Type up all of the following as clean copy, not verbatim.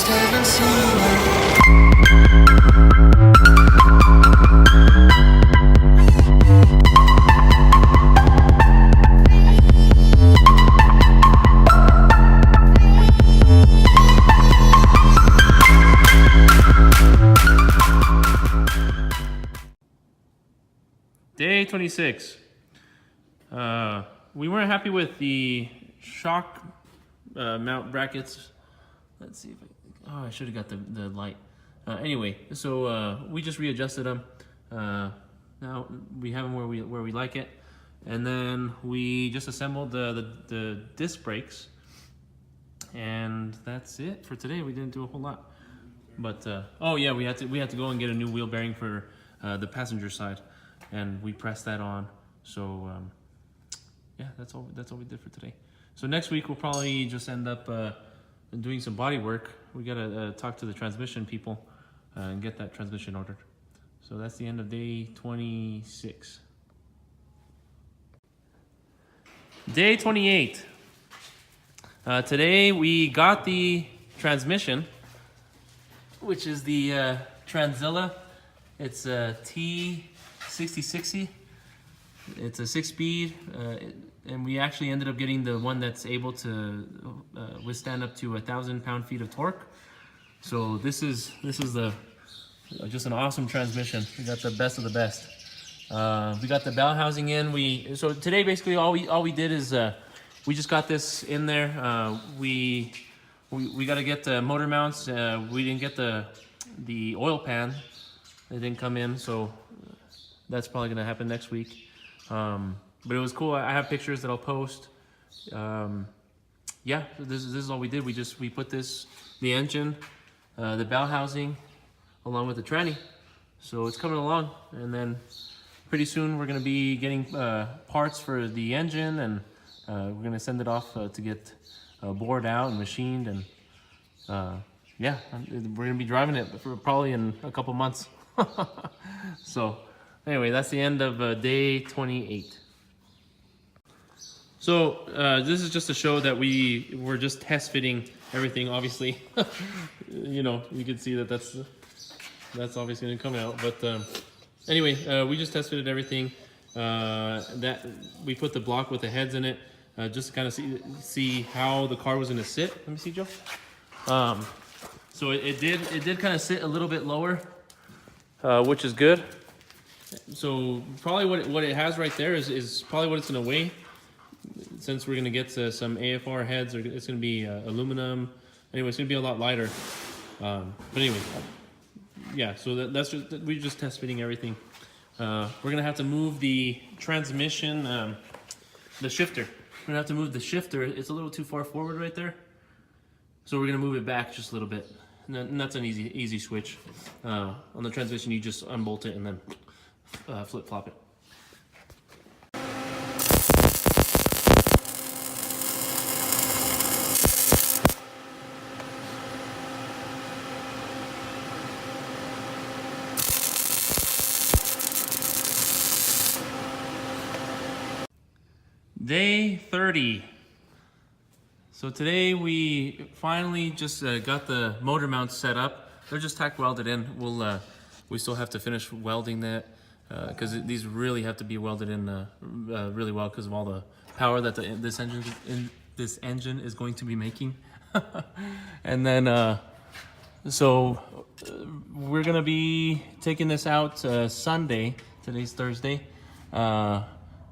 just haven't seen it. Day 26. We weren't happy with the shock mount brackets. Let's see if I should have got the light. Anyway, so we just readjusted them. Now we have them where we like it, and then we just assembled the disc brakes, and that's it for today. We didn't do a whole lot, but oh yeah, we had to go and get a new wheel bearing for the passenger side, and we pressed that on. So yeah, that's all we did for today. So next week we'll probably just end up doing some body work. We gotta talk to the transmission people and get that transmission ordered. So that's the end of day 26. Day 28. Today we got the transmission, which is the Tranzilla. It's a T6060. It's a 6-speed, and we actually ended up getting the one that's able to withstand up to 1,000 pound-feet of torque. So this is the just an awesome transmission. We got the best of the best. We got the bell housing in. So today basically all we did is we just got this in there. We got to get the motor mounts. We didn't get the oil pan. It didn't come in, so that's probably gonna happen next week. But it was cool. I have pictures that I'll post. Yeah, this is all we did. We put the engine, the bell housing, along with the tranny. So it's coming along, and then pretty soon we're gonna be getting parts for the engine, and we're gonna send it off to get bored out and machined, and yeah, we're gonna be driving it for probably in a couple months. So anyway, that's the end of day 28. So this is just to show that we were just test fitting everything. Obviously, you know, you can see that that's obviously going to come out. But anyway, we just test fitted everything. That we put the block with the heads in it, just to kind of see how the car was going to sit. Let me see, Joe. So it did kind of sit a little bit lower, which is good. So probably what it has right there is probably what it's going to weigh. Since we're going to get some AFR heads, it's going to be aluminum. Anyway, it's going to be a lot lighter. But anyway, yeah, so we're just test fitting everything. We're going to have to move the transmission, the shifter. We're going to have to move the shifter. It's a little too far forward right there. So we're going to move it back just a little bit. And that's an easy switch. On the transmission, you just unbolt it and then flip-flop it. Day 30. So today we finally just got the motor mounts set up. They're just tack welded in. We still have to finish welding that because these really have to be welded in really well because of all the power that this engine is going to be making. And then so we're gonna be taking this out Sunday. Today's Thursday.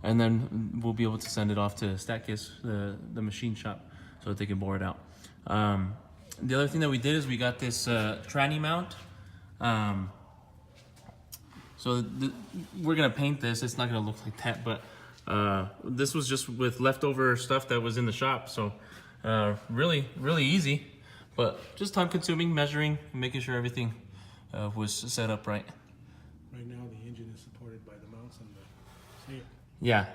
And then we'll be able to send it off to Statkis, the machine shop, so that they can bore it out. The other thing that we did is we got this tranny mount. So we're gonna paint this. It's not gonna look like that, but this was just with leftover stuff that was in the shop. So really easy, but just time consuming, measuring, making sure everything was set up right. Right now the engine is supported by the mounts and the... Yeah.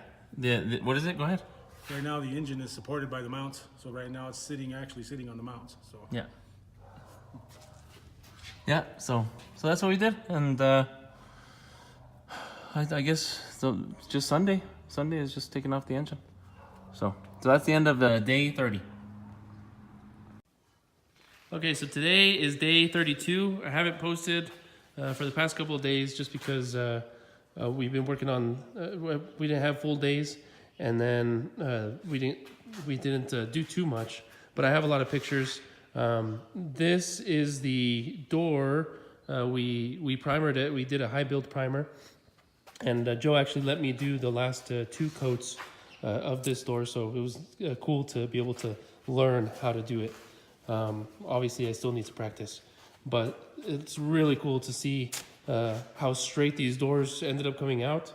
What is it? Go ahead. Right now the engine is supported by the mounts, so right now it's actually sitting on the mounts. So yeah. Yeah. So that's what we did, and I guess so. Just Sunday. Sunday is just taking off the engine. So that's the end of day 30. Okay, so today is day 32. I haven't posted for the past couple of days just because we've been working on. We didn't have full days, and then we didn't do too much. But I have a lot of pictures. This is the door. We primered it. We did a high build primer, and Joe actually let me do the last 2 coats of this door. So it was cool to be able to learn how to do it. Obviously I still need to practice, but it's really cool to see how straight these doors ended up coming out.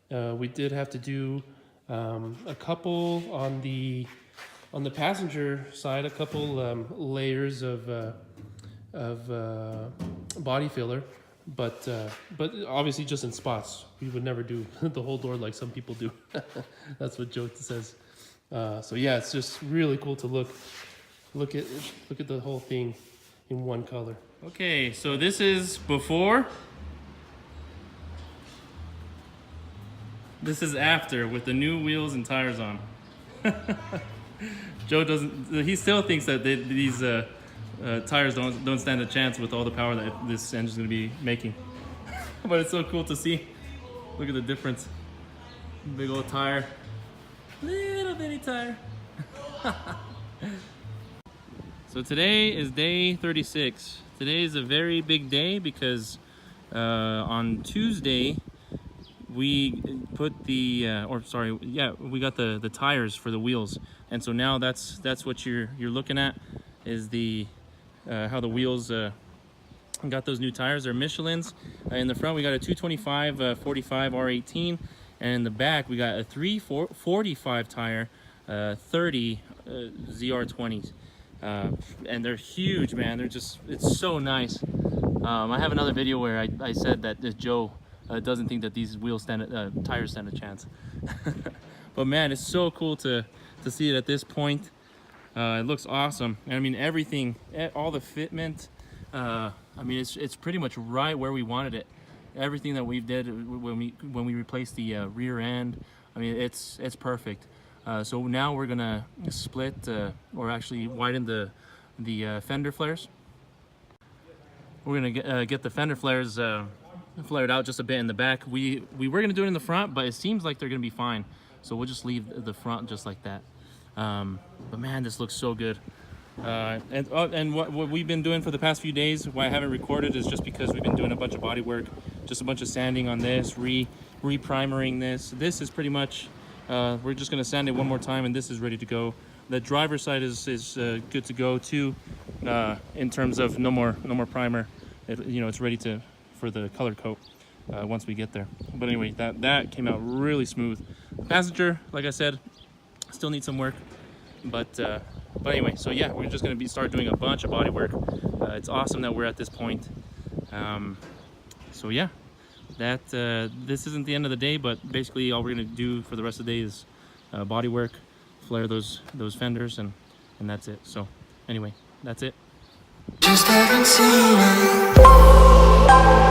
We did have to do a couple on the passenger side, a couple layers of body filler, but obviously just in spots. We would never do the whole door like some people do. That's what Joe says. So yeah, it's just really cool to look at the whole thing in one color. Okay, so this is before. This is after with the new wheels and tires on. Joe doesn't. He still thinks that these tires don't stand a chance with all the power that this engine's going to be making. But it's so cool to see. Look at the difference. Big old tire, little bitty tire. So today is day 36. Today is a very big day because on Tuesday we put we got the tires for the wheels, and so now that's what you're looking at is the how the wheels got those new tires. They're Michelin's. In the front we got a 225 45 R18, and in the back we got a 345 tire 30 ZR20s. And they're huge, man. It's so nice. I have another video where I said that Joe doesn't think that these tires stand a chance. But man, it's so cool to see it at this point. It looks awesome. And I mean, everything, all the fitment, I mean, it's pretty much right where we wanted it. Everything that we did when we replaced the rear end, I mean, it's perfect. So now we're gonna split or actually widen the fender flares. We're gonna get the fender flares flared out just a bit in the back. We were gonna do it in the front, but it seems like they're gonna be fine. So we'll just leave the front just like that. But man, this looks so good. And what we've been doing for the past few days, why I haven't recorded, is just because we've been doing a bunch of body work, just a bunch of sanding on this, re-primering this. This is pretty much, we're just gonna sand it one more time and this is ready to go. The driver's side is good to go too, in terms of no more primer. It's ready for the color coat once we get there. But anyway, that came out really smooth. Passenger, like I said, still needs some work, but anyway, so yeah, we're just gonna start doing a bunch of body work. It's awesome that we're at this point. So yeah, this isn't the end of the day, but basically all we're gonna do for the rest of the day is body work, flare those fenders, and that's it. So anyway, that's it. Just haven't seen it.